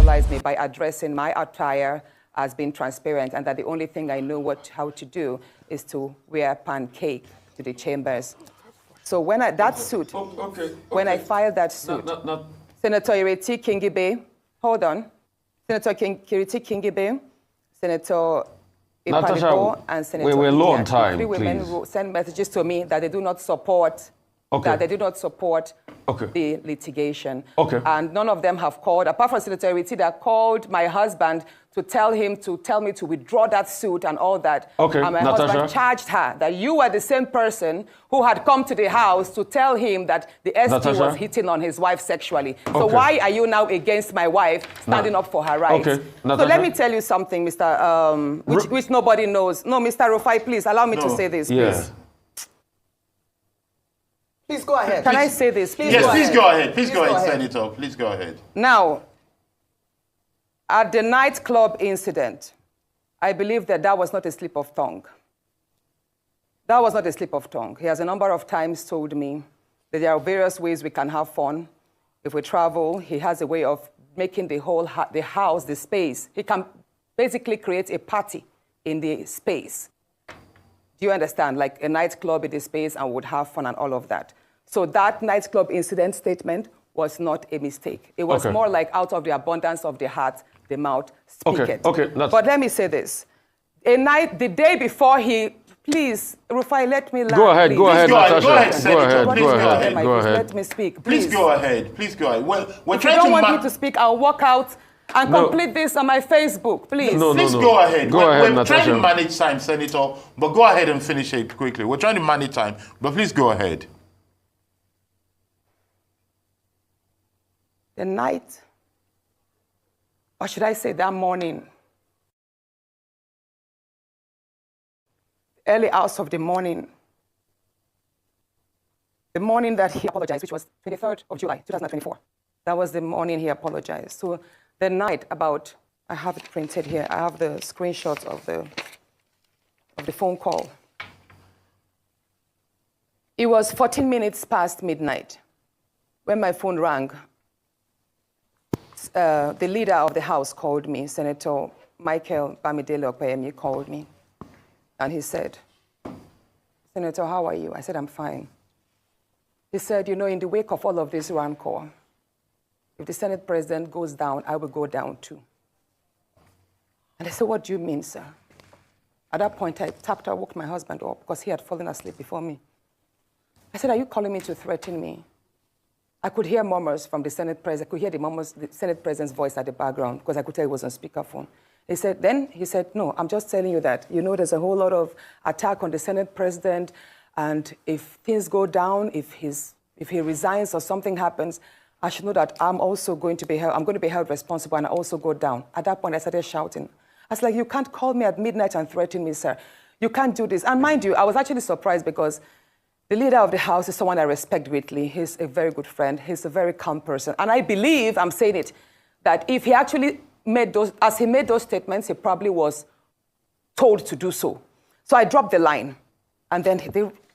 sensationalized me by addressing my attire as being transparent, and that the only thing I know how to do is to wear pancake to the chambers. So when I filed that suit, Senator Ireti Kingibe, hold on, Senator Ireti Kingibe, Senator Natasha, and Senator we're low on time, three women will send messages to me that they do not support the litigation. And none of them have called, apart from Senator Ireti, that called my husband to tell me to withdraw that suit and all that. And my husband charged her that you were the same person who had come to the house to tell him that the ST was hitting on his wife sexually. So why are you now against my wife standing up for her rights? So let me tell you something, Mr. Which nobody knows. No, Mr. Rufai, please allow me to say this, please. Please go ahead. Can I say this? Please please go ahead. Please go ahead, Senator. Please go ahead. Now, at the nightclub incident, I believe that was not a slip of tongue. That was not a slip of tongue. He has a number of times told me that there are various ways we can have fun. If we travel, he has a way of making the house, the space. He can basically create a party in the space. Do you understand? Like a nightclub in the space and would have fun and all of that. So that nightclub incident statement was not a mistake. It was more like out of the abundance of the heart, the mouth speaketh. But let me say this. The day before please, Rufai, let me laugh. Go ahead, Natasha. Go ahead, Senator. Please go ahead. Let me speak, please. Please go ahead. Please go ahead. We're if you don't want me to speak, I'll walk out and complete this on my Facebook, please. Please go ahead. We're trying to manage time, Senator, but go ahead and finish it quickly. We're trying to manage time, but please go ahead. The night, or should I say that morning, early hours of the morning that he apologized, which was 23rd of July, 2024. That was the morning he apologized. So the night I have it printed here. I have the screenshots of the phone call. It was 14 minutes past midnight when my phone rang. The leader of the House called me, Senator Michael Bamidele Okpeyemi called me. And he said, Senator, how are you? I said, I'm fine. He said, you know, in the wake of all of this rancor, if the Senate President goes down, I will go down too. And I said, what do you mean, sir? At that point, I woke my husband up because he had fallen asleep before me. I said, are you calling me to threaten me? I could hear murmurs from the Senate President. I could hear the Senate President's voice at the background because I could tell he was on speakerphone. He said, no, I'm just telling you that, you know, there's a whole lot of attack on the Senate President, and if things go down, if he resigns or something happens, I should know that I'm going to be held responsible, and I also go down. At that point, I started shouting. I was like, you can't call me at midnight and threaten me, sir. You can't do this. And mind you, I was actually surprised because the leader of the House is someone I respect greatly. He's a very good friend. He's a very calm person. And I believe, I'm saying it, that if he actually made those statements, he probably was told to do so. So I dropped the line. And then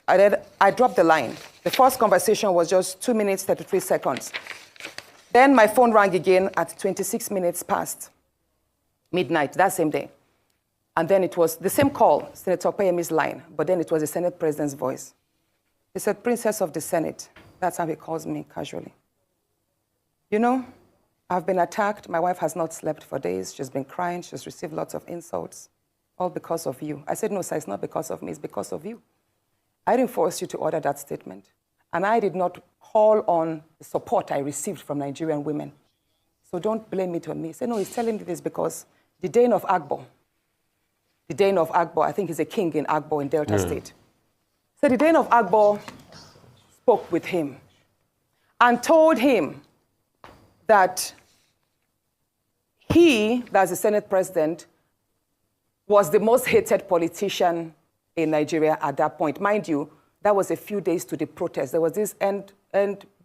I dropped the line. The first conversation was just 2 minutes, 33 seconds. Then my phone rang again at 26 minutes past midnight, that same day. And then it was the same call, Senator Okpeyemi's line, but then it was the Senate President's voice. He said, Princess of the Senate. That's how he calls me casually. You know, I've been attacked. My wife has not slept for days. She's been crying. She's received lots of insults, all because of you. I said, no, sir, it's not because of me. It's because of you. I didn't force you to order that statement. And I did not call on the support I received from Nigerian women. So don't blame it on me. Say, no, he's telling me this because the Dane of Agbo, I think he's a king in Agbo in Delta State. So the Dane of Agbo spoke with him and told him that he, that's the Senate President, was the most hated politician in Nigeria at that point. Mind you, that was a few days to the protest. There was this end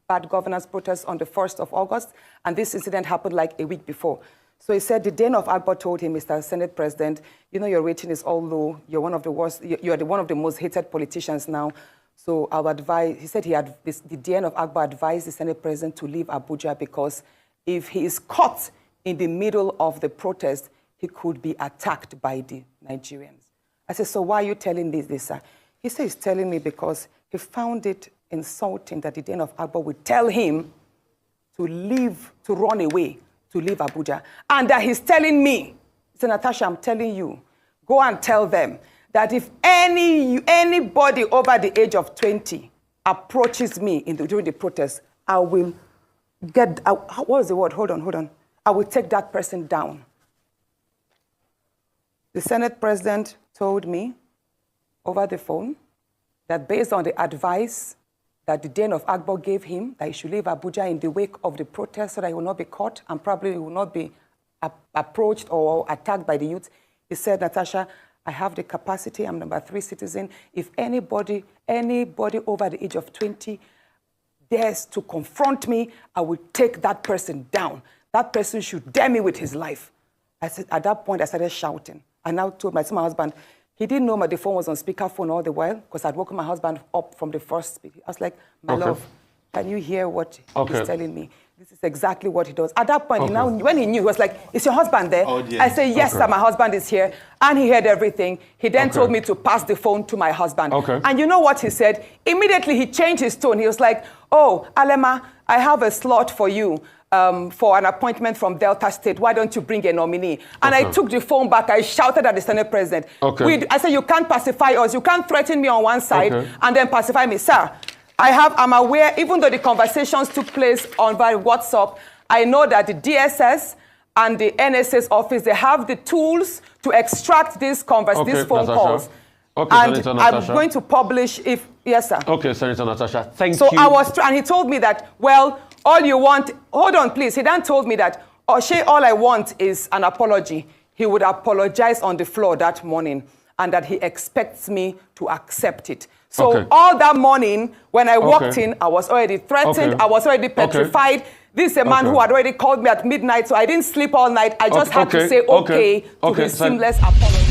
bad governance protest on the 1st of August, and this incident happened like a week before. So he said the Dane of Agbo told him, Mr. Senate President, you know your rating is all low. You're one of the worst. You're one of the most hated politicians now. So I would advise. He said the Dane of Agbo advised the Senate President to leave Abuja because if he is caught in the middle of the protest, he could be attacked by the Nigerians. I said, so why are you telling me this, sir? He said he's telling me because he found it insulting that the Den of Agbo would tell him to leave, to run away, to leave Abuja. And that he's telling me, he said, Natasha, I'm telling you, go and tell them that if anybody over the age of 20 approaches me during the protest, I will what was the word? Hold on. I will take that person down. The Senate president told me over the phone that based on the advice that the Den of Agbo gave him, that he should leave Abuja in the wake of the protest so that he will not be caught and probably will not be approached or attacked by the youth. He said, Natasha, I have the capacity, I'm number 3 citizen. If anybody over the age of 20 dares to confront me, I will take that person down. That person should dare me with his life. I said, at that point, I started shouting. I now told my husband, he didn't know the phone was on speakerphone all the while because I'd woken my husband up from the first speaker. I was like, my love, can you hear what he's telling me? This is exactly what he does. At that point, when he knew, he was like, is your husband there? Oh, yeah. I said, yes, sir, my husband is here. And he heard everything. He then told me to pass the phone to my husband. And you know what he said? Immediately, he changed his tone. He was like, oh, Alema, I have a slot for you. For an appointment from Delta State, why don't you bring a nominee? And I took the phone back, I shouted at the Senate president. I said, you can't pacify us, you can't threaten me on one side and then pacify me. Sir, I'm aware, even though the conversations took place on via WhatsApp, I know that the DSS and the NSS office, they have the tools to extract these phone calls. And I'm going to publish yes, sir. Okay, Senator Natasha, thank you. So and he told me that, well, all you want, hold on, please. He then told me that, all I want is an apology. He would apologize on the floor that morning and that he expects me to accept it. So all that morning, when I walked in, I was already threatened. I was already petrified. This is a man who had already called me at midnight, so I didn't sleep all night. I just had to say to his seamless apology.